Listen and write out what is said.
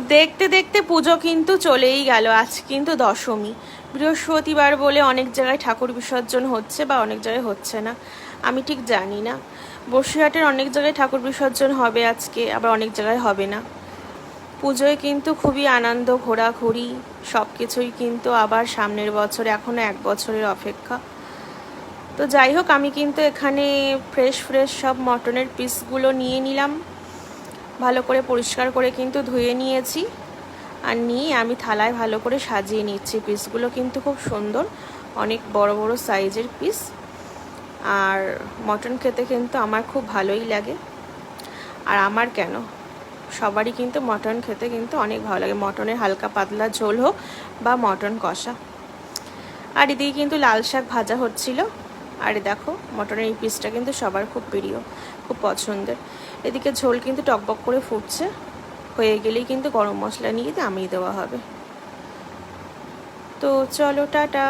দেখতে দেখতে পুজো কিন্তু চলেই গেল। আজ কিন্তু দশমী, বৃহস্পতিবার বলে অনেক জায়গায় ঠাকুর বিসর্জন হচ্ছে বা অনেক জায়গায় হচ্ছে না, আমি ঠিক জানি না। বসিরহাটের অনেক জায়গায় ঠাকুর বিসর্জন হবে আজকে, আবার অনেক জায়গায় হবে না। পুজোয় কিন্তু খুবই আনন্দ, ঘোরাঘুরি সব কিছুই কিন্তু আবার সামনের বছর, এখনও 1 বছরের অপেক্ষা। তো যাই হোক, আমি কিন্তু এখানে ফ্রেশ সব মটনের পিসগুলো নিয়ে নিলাম, ভালো করে পরিষ্কার করে কিন্তু ধুয়ে নিয়েছি। আর নিয়ে আমি থালায় ভালো করে সাজিয়ে নিচ্ছি। পিসগুলো কিন্তু খুব সুন্দর, অনেক বড় বড় সাইজের পিস। আর মটন খেতে কিন্তু আমার খুব ভালোই লাগে। আর আমার কেন, সবারই কিন্তু মটন খেতে কিন্তু অনেক ভালো লাগে, মটনের হালকা পাতলা ঝোল হোক বা মটন কষা। আর এদিকে কিন্তু লাল শাক ভাজা হচ্ছিল। আর দেখো, মটনের এই পিসটা কিন্তু সবার খুব প্রিয়, খুব পছন্দের। এদিকে ঝোল কিন্তু টকবক করে ফুটছে, হয়ে গেলেই কিন্তু গরম মশলা নিয়ে নামিয়ে দেওয়া হবে। তো চলো, টাটা।